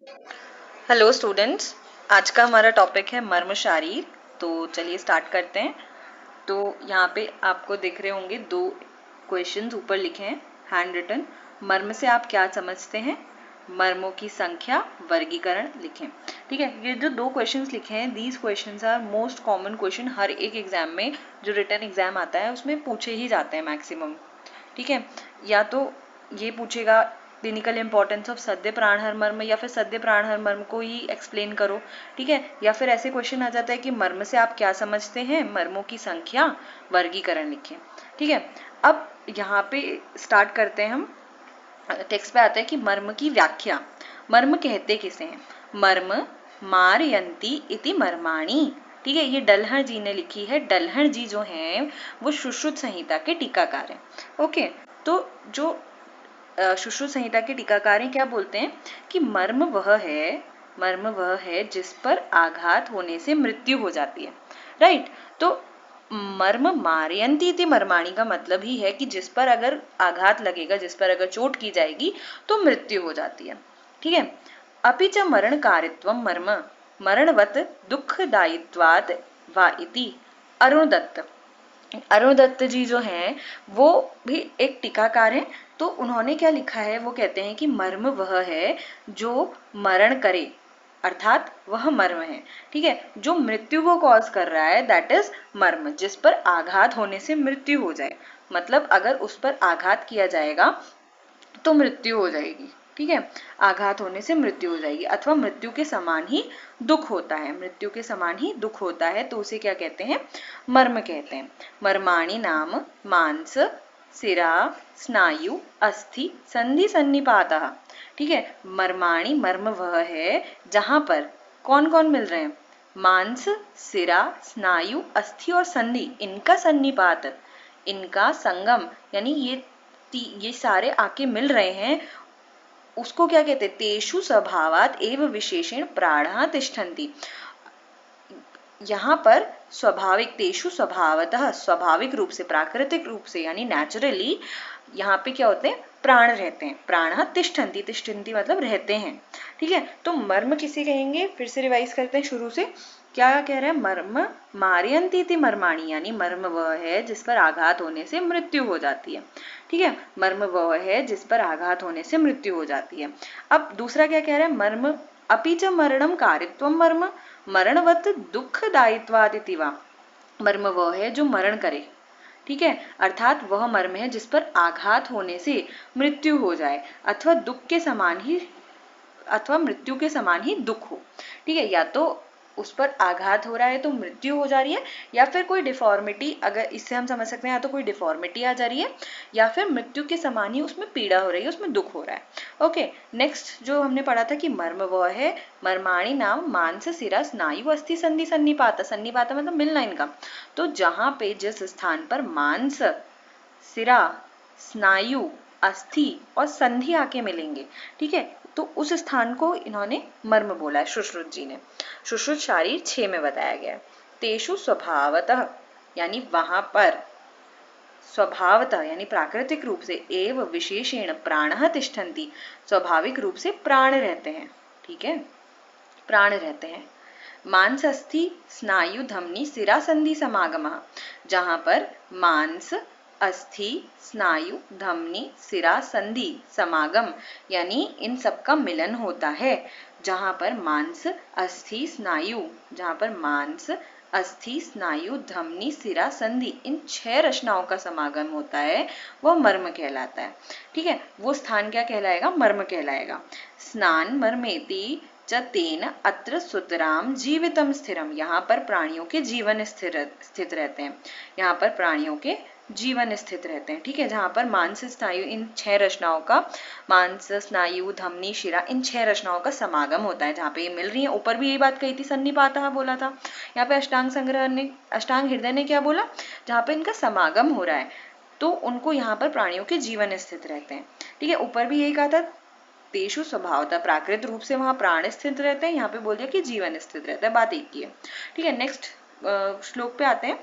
Hello students, आज का हमारा टॉपिक है मर्म शारीर। तो चलिए स्टार्ट करते हैं। तो यहाँ पे आपको दिख रहे होंगे दो क्वेश्चंस ऊपर लिखे हैं हैंड रिटन। मर्म से आप क्या समझते हैं, मर्मों की संख्या, वर्गीकरण लिखें। ठीक है, ये जो दो क्वेश्चंस लिखे हैं, these questions are most common question. हर एक एग्जाम में जो रिटन एग्जाम आता है उसमें पूछे ही जाते हैं मैक्सिमम। ठीक है, या तो ये पूछेगा क्लिनिकल इंपॉर्टेंस ऑफ सद्य प्राणहर मर्म, या फिर सद्य प्राणहर मर्म को ही एक्सप्लेन करो। ठीक है, या फिर ऐसे क्वेश्चन आ जाता है कि मर्म से आप क्या समझते हैं, मर्मों की संख्या, वर्गीकरण लिखें। ठीक है, अब यहाँ पे स्टार्ट करते हैं हम। टेक्स्ट पे आता है कि मर्म की व्याख्या। मर्म कहते किसे हैं? मर्म मारयंती इति मर्माणी। ठीक है, ये डल्हर जी ने लिखी है। डल्हर जी जो हैं वो सुश्रुत संहिता के टीकाकार हैं। ओके, तो जो सुश्रुत संहिता के टीकाकार क्या बोलते हैं कि मर्म वह है जिस पर आघात होने से मृत्यु हो जाती है। राइट, तो मर्म मारयंती इति मर्माणी का मतलब ही है कि जिस पर अगर आघात लगेगा, जिस पर अगर चोट की जाएगी तो मृत्यु हो जाती है। ठीक है, अपि च मरण कारित्वम मर्म मरणवत दुखदायित्वात् वा इति। अरुण दत्त, अरुण दत्त जी जो हैं वो भी एक टीकाकार हैं। तो उन्होंने क्या लिखा है, वो कहते हैं कि मर्म वह है जो मरण करे, अर्थात वह मर्म है। ठीक है, जो मृत्यु को कॉज कर रहा है दैट इज मर्म, जिस पर आघात होने से मृत्यु हो जाए। मतलब अगर उस पर आघात किया जाएगा तो मृत्यु हो जाएगी। ठीक है, आघात होने से मृत्यु हो जाएगी, अथवा मृत्यु के समान ही दुख होता है, मृत्यु के समान ही दुख होता है, तो उसे क्या कहते हैं? मर्म कहते हैं। मर्माणी नाम मांस सिरा स्नायु अस्थि संधि सन्निपातः। ठीक है, मर्माणी मर्म वह है जहां पर कौन कौन मिल रहे हैं? मांस, सिरा, स्नायु, अस्थि और संधि, इनका सन्निपात, इनका संगम, यानी ये सारे आके मिल रहे हैं, उसको क्या कहते हैं? तेषु स्वभावात एव विशेषण प्राणः तिष्ठन्ति। यहाँ पर स्वाभाविक, तेषु स्वभावतः, स्वाभाविक रूप से, प्राकृतिक रूप से, यानी नेचुरली यहाँ पे क्या होते हैं? प्राण रहते हैं। प्राणः तिष्ठन्ति, तिष्ठन्ति मतलब रहते हैं। ठीक है, तो मर्म किसे कहेंगे? फिर से रिवाइज करते हैं शुरू से। क्या कह रहे हैं? मर्म मारयंती इति मर्माणी, यानी मर्म वह है जिस पर आघात होने से मृत्यु हो जाती है। ठीक है, मर्म वह है जिस पर आघात होने से मृत्यु हो जाती है। अब दूसरा क्या कह रहा है? मर्म अपि च मरणम कारित्वम मर्म मरणवत दुखदायित्वादिति वा। मर्म वह है जो मरण करे। ठीक है, अर्थात वह मर्म है जिस पर आघात होने से मृत्यु हो जाए, अथवा दुख के समान ही, अथवा मृत्यु के समान ही दुख हो। ठीक है, या तो उस पर आघात हो रहा है तो मृत्यु हो जा रही है, या फिर कोई डिफॉर्मिटी, अगर इससे हम समझ सकते हैं या तो कोई डिफॉर्मिटी आ जा रही है, या फिर मृत्यु के समान ही उसमें पीड़ा हो रही है, उसमें दुख हो रहा है। ओके, नेक्स्ट जो हमने पढ़ा था कि मर्म वह है, मर्माणी नाम मांस सिरा स्नायु अस्थि संधि सन्निपात। सन्निपात मतलब मिलना इनका। तो जहां पे जिस स्थान पर मांस, सिरा, स्नायु, अस्थि और संधि आके मिलेंगे, ठीक है, तो उस स्थान को इन्होंने मर्म बोला है सुश्रुत जी ने। सुश्रुत शारीर 6 में बताया गया है। तेषु स्वभावतः, यानी वहां पर स्वभावतः यानी प्राकृतिक रूप से, एव विशेषेण प्राणः तिष्ठन्ति, स्वाभाविक रूप से प्राण रहते हैं। ठीक है, प्राण रहते हैं। मांस अस्थि स्नायु धमनी सिरा संधि समागमः, जहां पर मांस, अस्थि, स्नायु, धमनी, सिरा, संधि, समागम, यानी इन सबका मिलन होता है। जहां पर मांस, अस्थि, स्नायु, जहां पर मांस, अस्थि, स्नायु, धमनी, सिरा, संधि, इन 6 रचनाओं का समागम होता है, वह मर्म कहलाता है। ठीक है, वो स्थान क्या कहलाएगा? मर्म कहलाएगा। स्नान मर्मेति च तेन अत्र सुतराम जीवितम स्थिरम, यहाँ पर प्राणियों के जीवन स्थित रहते हैं। यहाँ पर प्राणियों के जीवन स्थित रहते हैं। ठीक है, जहाँ पर मांस, स्नायु, इन 6 रचनाओं का, मांस, स्नायु, धमनी, शिरा, इन 6 रचनाओं का समागम होता है, जहाँ पे ये मिल रही है। ऊपर भी यही बात कही थी, सन्निपातः बोला था। यहाँ पे अष्टांग संग्रह ने, अष्टांग हृदय ने क्या बोला? जहाँ पे इनका समागम हो रहा है तो उनको यहाँ पर प्राणियों के जीवन स्थित रहते हैं। ठीक है, ऊपर भी यही कहा था, तेषु स्वभावतः, प्राकृत रूप से वहां प्राण स्थित रहते हैं, यहाँ पे बोल दिया कि जीवन स्थित रहता है, बात एक ही है। ठीक है, नेक्स्ट श्लोक पे आते हैं।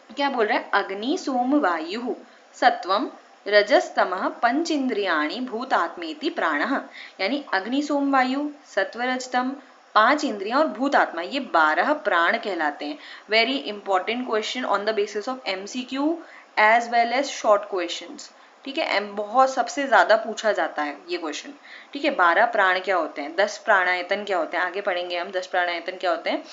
क्या बोल रहे हैं? अग्नि सोम वायु सत्वम रजस्तमः पंचेन्द्रियाणि भूतात्मेति प्राणः, यानी अग्नि सोम वायु सत्वरजतम 5 इंद्रियां और भूतात्मा, ये 12 प्राण कहलाते हैं। Very important question on the basis of MCQ as well as short questions. ठीक है, बहुत सबसे ज्यादा पूछा जाता है ये क्वेश्चन। ठीक है, 12 प्राण क्या होते हैं, 10 प्राणायतन क्या होते हैं, आगे पढ़ेंगे हम 10 प्राणायतन क्या होते हैं।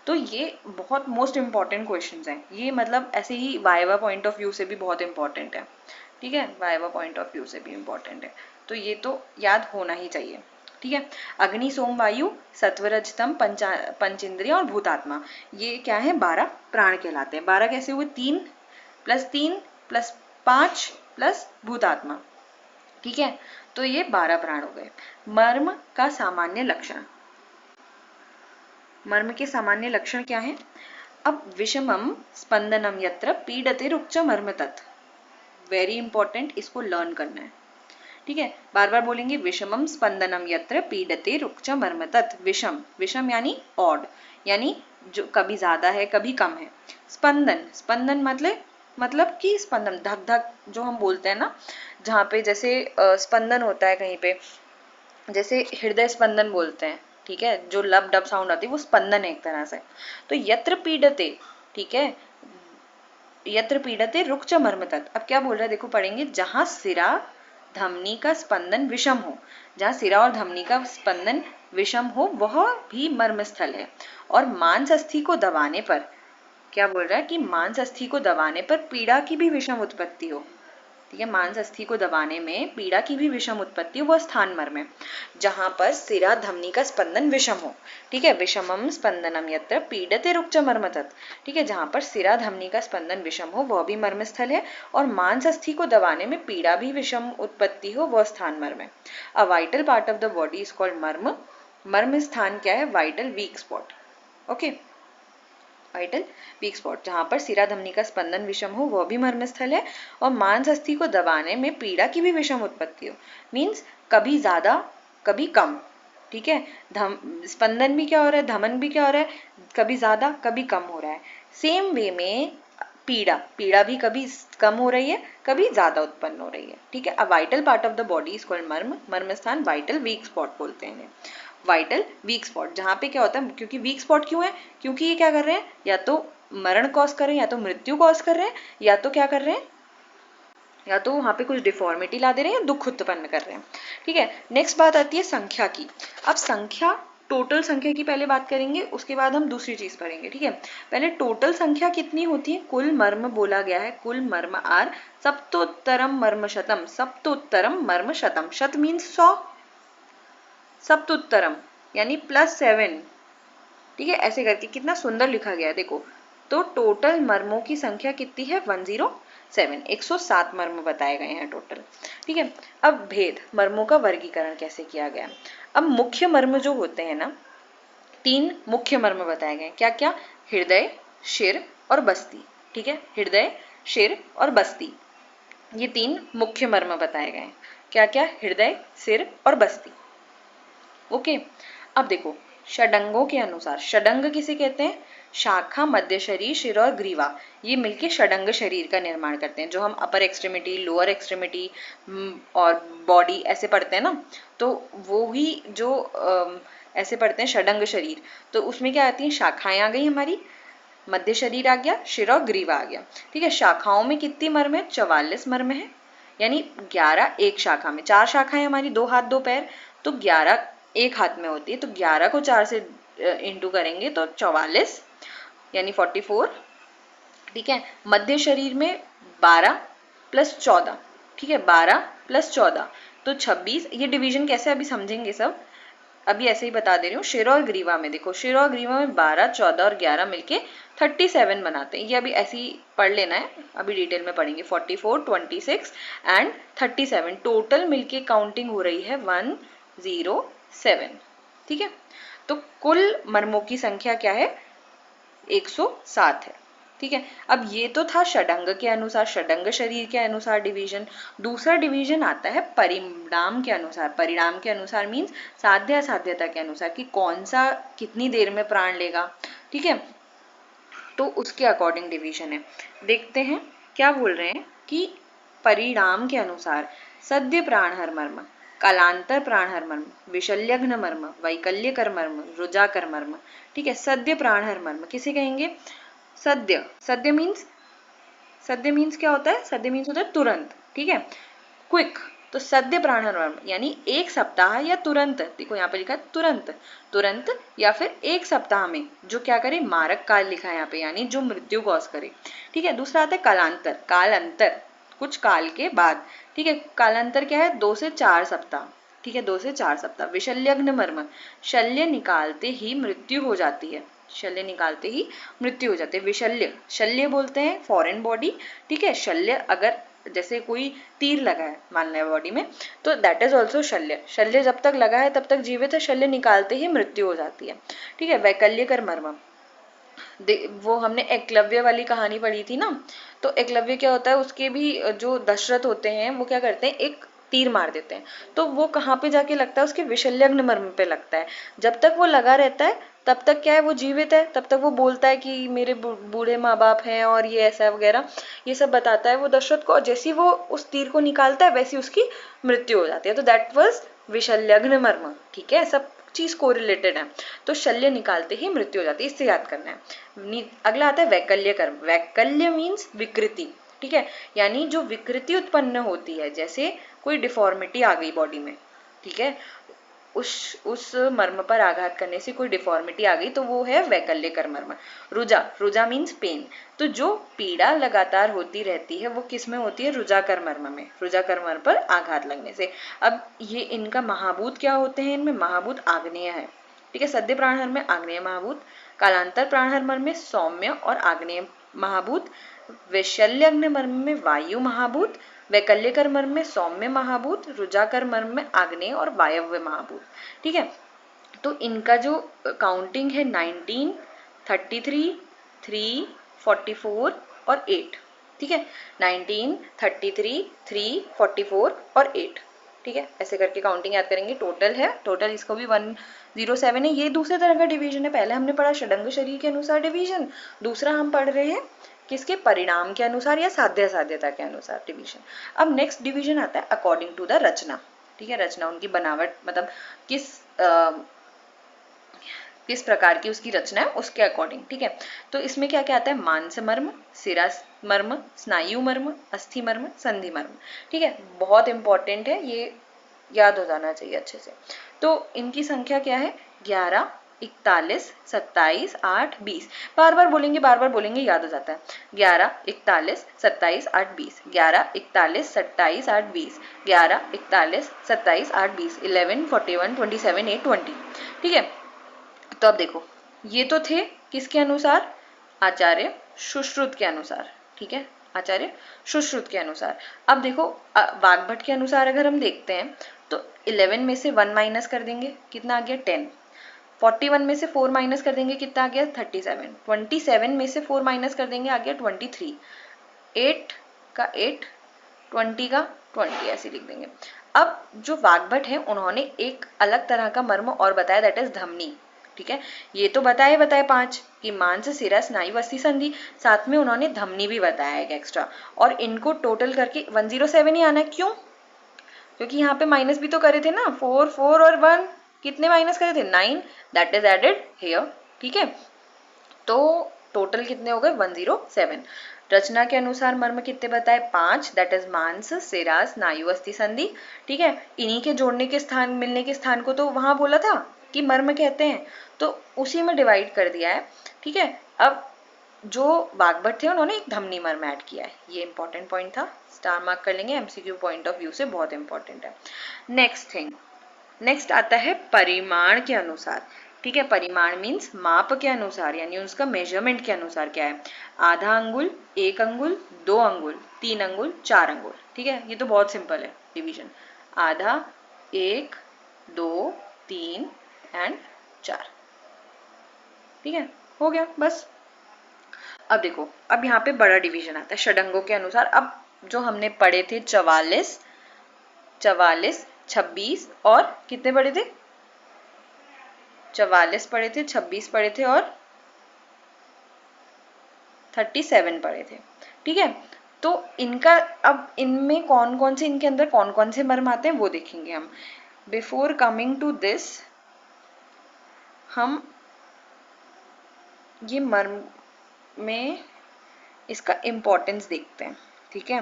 तो ये बहुत मोस्ट इंपॉर्टेंट क्वेश्चंस हैं ये, मतलब ऐसे ही वाइवा पॉइंट ऑफ व्यू से भी बहुत इंपॉर्टेंट है। ठीक है, वाइवा पॉइंट ऑफ व्यू से भी इंपॉर्टेंट है, तो ये तो याद होना ही चाहिए। ठीक है, अग्नि सोम वायु सत्वरजतम पंचेंद्रिय और भूतात्मा, ये क्या है, 12 प्राण कहलाते हैं। 12 कैसे हुए, 3 + 5 + भूतात्मा। ठीक है, तो ये 12 प्राण हो गए। मर्म का सामान्य लक्षण, मर्म के सामान्य लक्षण क्या है। अब विषमम स्पंदनम यत्र पीडते रुक्च मर्म तत्, वेरी इंपॉर्टेंट, इसको लर्न करना है। ठीक है, बार बार बोलेंगे, विषमम स्पंदनम यत्र पीडते रुक्च मर्म तत्। विषम, विषम यानी ऑड, यानी जो कभी ज्यादा है कभी कम है। स्पंदन, स्पंदन मतलब कि स्पंदन धक धक जो हम बोलते हैं ना, जहाँ पे जैसे स्पंदन होता है कहीं पे, जैसे हृदय स्पंदन बोलते हैं। ठीक है, जो लब डब साउंड आती है वो स्पंदन है एक तरह से। तो यत्र पीडते, ठीक है, यत्र पीडते रुक्च मर्म तत्। अब क्या बोल रहा है देखो, पढ़ेंगे, जहां सिरा धमनी का स्पंदन विषम हो, जहां सिरा और धमनी का स्पंदन विषम हो वह भी मर्म स्थल है। और मांस अस्थि को दबाने पर, क्या बोल रहा है कि मांस अस्थि को दबाने पर पीड़ा की भी विषम उत्पत्ति हो। ठीक है, मांस अस्थि को दबाने में पीड़ा की भी विषम उत्पत्ति हो, वह स्थान मर्म है जहां पर सिरा धमनी का स्पंदन विषम हो। ठीक है, विषमम स्पंदनम यत्र पीडते रुक्च मर्म तत्। ठीक है, जहां पर सिरा धमनी का स्पंदन विषम हो वह भी मर्म स्थल है, और मांस अस्थि को दबाने में पीड़ा भी विषम उत्पत्ति हो, वह स्थान मर्म है। A vital part of the body is called मर्म। मर्म स्थान क्या है, vital week spot. Okay, vital week spot, जहां पर सिरा धमनी का स्पंदन विषम हो वह भी मर्म स्थल है, और मांस अस्थि को दबाने में पीड़ा की भी विषम उत्पत्ति हो, मीन्स कभी ज्यादा कभी कम। ठीक है, स्पंदन भी क्या हो रहा है, धमन भी क्या हो रहा है, कभी ज्यादा कभी कम हो रहा है। सेम वे में पीड़ा, पीड़ा भी कभी कम हो रही है कभी ज्यादा उत्पन्न हो रही है। ठीक है, a vital part of the body is called मर्म। मर्म स्थान वाइटल वीक स्पॉट बोलते हैं। वाइटल वीक स्पॉट, जहां पे क्या होता है, क्योंकि वीक स्पॉट क्यों है, क्योंकि ये क्या कर रहे हैं, या तो मरण कॉज कर रहे हैं, या तो मृत्यु कॉज कर रहे हैं, या तो क्या कर रहे हैं, या तो वहां पे कुछ डिफॉर्मिटी ला दे रहे हैं या दुख उत्पन्न कर रहे हैं। ठीक है, नेक्स्ट बात आती है संख्या की। अब संख्या, टोटल संख्या की पहले बात करेंगे, उसके बाद हम दूसरी चीज पढ़ेंगे। ठीक है, पहले टोटल संख्या कितनी होती है, कुल मर्म बोला गया है, कुल मर्म आर सप्तोत्तरम मर्म शतम। सप्तोत्तरम मर्म शतम, शत मीन्स 100, सप्तोत्तरम यानी +7। ठीक है, ऐसे करके कितना सुंदर लिखा गया है देखो। तो टोटल मर्मों की संख्या कितनी है, 107, 107 मर्म बताए गए हैं टोटल। ठीक है, अब भेद, मर्मों का वर्गीकरण कैसे किया गया। अब मुख्य मर्म जो होते हैं ना, 3 मुख्य मर्म बताए गए, क्या क्या, हृदय, शिर और बस्ती। ठीक है, हृदय, शिर और बस्ती, ये 3 मुख्य मर्म बताए गए हैं। क्या क्या, हृदय, सिर और बस्ती। ओके, अब देखो षडंगों के अनुसार, षडंग किसे कहते हैं, शाखा, मध्य शरीर, शिर और ग्रीवा, ये मिलके षडंग शरीर का निर्माण करते हैं। जो हम अपर एक्सट्रीमिटी, लोअर एक्सट्रीमिटी और बॉडी ऐसे पढ़ते हैं ना, तो वो ही जो ऐसे पढ़ते हैं षडंग शरीर। तो उसमें क्या आती है, शाखाएं आ गई हमारी, मध्य शरीर आ गया, शिर और ग्रीवा आ गया। ठीक है, शाखाओं में कितनी मर्म है, 44 मर्म है, यानी 11 एक शाखा में, 4 शाखाएं हमारी, 2 हाथ 2 पैर, तो 11 एक हाथ में होती है, तो 11 को 4 से इंटू करेंगे तो 44 यानी 44। ठीक है, मध्य शरीर में 12 + 14, ठीक है, 12 + 14 तो 26। ये डिवीजन कैसे अभी समझेंगे सब, अभी ऐसे ही बता दे रही हूँ। शिर और ग्रीवा में देखो, शिर और ग्रीवा में 12, 14 और 11 मिलके 37 बनाते हैं। ये अभी ऐसे ही पढ़ लेना है, अभी डिटेल में पढ़ेंगे। 44, 26 एंड 37 टोटल मिलके काउंटिंग हो रही है 107। ठीक है, तो कुल मर्मों की संख्या क्या है, 107 है। ठीक है, अब ये तो था षडंग के अनुसार, षडंग शरीर के अनुसार डिवीजन। दूसरा डिवीजन आता है परिणाम के अनुसार। परिणाम के अनुसार मीन्स साध्य असाध्यता के अनुसार, कि कौन सा कितनी देर में प्राण लेगा। ठीक है, तो उसके अकॉर्डिंग डिवीजन है। देखते हैं क्या बोल रहे हैं कि परिणाम के अनुसार सद्य प्राणहर मर्म, कालांतर प्राणहर मर्म, विशल्यघ्न मर्म, वैकल्यकर मर्म, रुजाकर मर्म। ठीक है, सद्य प्राणहर मर्म किसे कहेंगे? सद्य, सद्य मीन्स क्या होता है? सद्य मीन्स होता है तुरंत। ठीक है, क्विक। तो सद्य प्राणहर मर्म यानी एक सप्ताह या तुरंत, देखो यहाँ पे लिखा है तुरंत, तुरंत या फिर एक सप्ताह में जो क्या करे, मारक काल लिखा है यहाँ पे, यानी जो मृत्यु कॉज करे। ठीक है, दूसरा आता है कालांतर, कालांतर कुछ काल के बाद। ठीक है, कालांतर क्या है? 2 से 4 सप्ताह। ठीक है, 2 से 4 सप्ताह। विशल्यघ्न मर्म, शल्य निकालते ही मृत्यु हो जाती है, शल्य निकालते ही मृत्यु हो जाती है। विशल्य, शल्य बोलते हैं फॉरेन बॉडी। ठीक है, शल्य अगर जैसे कोई तीर लगा है मान लिया बॉडी में, तो दैट इज ऑल्सो शल्य। शल्य जब तक लगा है तब तक जीवित है, शल्य निकालते ही मृत्यु हो जाती है। ठीक है, वैकल्यकर मर्म, वो हमने एकलव्य वाली कहानी पढ़ी थी ना, तो एकलव्य क्या होता है, उसके भी जो दशरथ होते हैं वो क्या करते हैं, एक तीर मार देते हैं, तो वो कहाँ पे जाके लगता है, उसके विशल्यग्न मर्म पे लगता है। जब तक वो लगा रहता है तब तक क्या है, वो जीवित है, तब तक वो बोलता है कि मेरे बूढ़े माँ बाप हैं और ये ऐसा वगैरह, ये सब बताता है वो दशरथ को। और जैसे वो उस तीर को निकालता है वैसी उसकी मृत्यु हो जाती है। तो दैट वाज विशल्यग्न मर्म। ठीक है, सब चीज कोरिलेटेड है। तो शल्य निकालते ही मृत्यु हो जाती है, इससे याद करना है। अगला आता है वैकल्य कर्म। वैकल्य मीन्स विकृति। ठीक है, यानी जो विकृति उत्पन्न होती है, जैसे कोई डिफॉर्मिटी आ गई बॉडी में। ठीक है, उस मर्म पर आघात करने से कोई डिफॉर्मिटी आ गई तो वो है वैकल्यकर मर्म। रुजा, रुजा मीन्स पेन। तो जो पीड़ा लगातार होती रहती है वो किस में होती है? रुजाकर मर्म में, रुजाकर मर्म पर आघात लगने से। अब ये इनका महाभूत क्या होते हैं? इनमें महाभूत आग्नेय है। ठीक है, सद्य प्राणहर में आग्नेय महाभूत, कालांतर प्राणहर मर्म में सौम्य और आग्नेय महाभूत, वैशल्यग्न मर्म में वायु महाभूत, वैकल्यकर मर्म में सौम्य महाभूत, रुजाकर मर्म में आग्नेय और वायव्य महाभूत। ठीक है, तो इनका जो काउंटिंग है 19, 33, 3, 44 और 8। ठीक है, 19, 33, 3, 44 और 8। ठीक है, ऐसे करके काउंटिंग याद करेंगे। टोटल है, टोटल इसको भी 107 है। ये दूसरे तरह का डिवीजन है। पहले हमने पढ़ा षडंग शरीर के अनुसार डिवीजन, दूसरा हम पढ़ रहे हैं किसके? परिणाम के अनुसार या साध्य साध्यता के अनुसार डिवीजन। अब नेक्स्ट डिवीजन आता है अकॉर्डिंग टू द रचना। ठीक है, रचना उनकी बनावट, मतलब किस प्रकार की उसकी रचना है उसके अकॉर्डिंग। ठीक है, तो इसमें क्या क्या आता है? मांस मर्म, सिरा मर्म, स्नायु मर्म, अस्थि मर्म, संधि मर्म। ठीक है, बहुत इंपॉर्टेंट है, ये याद हो जाना चाहिए अच्छे से। तो इनकी संख्या क्या है? 11, 41, 27, 8, 20। बार बार बोलेंगे याद हो जाता है। 11, 41, 27, 8, 20, 11, 41, 27, 8, 20, 11, 41, 27, 8, 20, 11, 41, 27, 8, 20। ठीक है, तो अब देखो, ये तो थे किसके अनुसार? आचार्य सुश्रुत के अनुसार। ठीक है, आचार्य सुश्रुत के अनुसार। अब देखो वाग्भट के अनुसार अगर हम देखते हैं तो 11 में से 1 माइनस कर देंगे, कितना आ गया? 10। 41 में से 4 माइनस कर देंगे, कितना आ गया? 37। 27 में से 4 माइनस कर देंगे, आ गया 23। 8 का 8, 20 का 20, ऐसे लिख देंगे। अब जो वाग्भट है उन्होंने एक अलग तरह का मर्म और बताया, दैट इज धमनी। ठीक है, ये तो बताए 5 कि मांस, सिरा, स्नायु, अस्थि, संधि, साथ में उन्होंने धमनी भी बताया एक एक्स्ट्रा, और इनको टोटल करके 107 ही आना है। क्यों? क्योंकि यहाँ पे माइनस भी तो करे थे ना, 4, 4 और 1, कितने माइनस करे थे? 9, दैट इज एडेड हियर। ठीक है, तो टोटल कितने हो गए? 107। रचना के अनुसार मर्म कितने बताए? 5, दैट इज मांस, सिरा, स्नायु, अस्थि, संधि। ठीक है, इन्हीं के जोड़ने के स्थान, मिलने के स्थान को तो वहां बोला था कि मर्म कहते हैं, तो उसी में डिवाइड कर दिया है। ठीक है, अब जो वाग्भट थे उन्होंने एक धमनी मर्म ऐड किया है, ये इंपॉर्टेंट पॉइंट था, स्टार मार्क कर लेंगे, एमसीक्यू पॉइंट ऑफ व्यू से बहुत इंपॉर्टेंट है। नेक्स्ट आता है परिमाण के अनुसार। ठीक है, परिमाण मीन्स माप के अनुसार, यानी उसका मेजरमेंट के अनुसार क्या है? आधा अंगुल, 1 अंगुल, 2 अंगुल, 3 अंगुल, 4 अंगुल। ठीक है, ये तो बहुत सिंपल है डिवीजन। आधा, 1, 2, 3 एंड 4। ठीक है, हो गया बस। अब देखो, अब यहाँ पे बड़ा डिवीजन आता है षडंगों के अनुसार। अब जो हमने पढ़े थे 44, 26 और कितने पढ़े थे? 44 पढ़े थे, 26 पढ़े थे और 37 पढ़े थे। ठीक है, तो इनका अब इनमें कौन कौन से, इनके अंदर कौन कौन से मर्म आते हैं वो देखेंगे हम। बिफोर कमिंग टू दिस, हम ये मर्म में इसका इम्पोर्टेंस देखते हैं, ठीक है।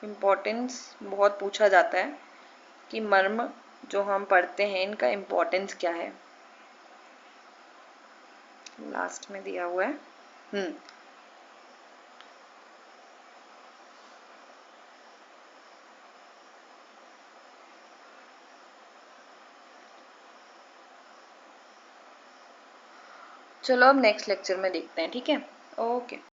इम्पोर्टेंस बहुत पूछा जाता है कि मर्म जो हम पढ़ते हैं इनका इम्पोर्टेंस क्या है। लास्ट में दिया हुआ है। चलो अब नेक्स्ट लेक्चर में देखते हैं, ठीक है। ओके।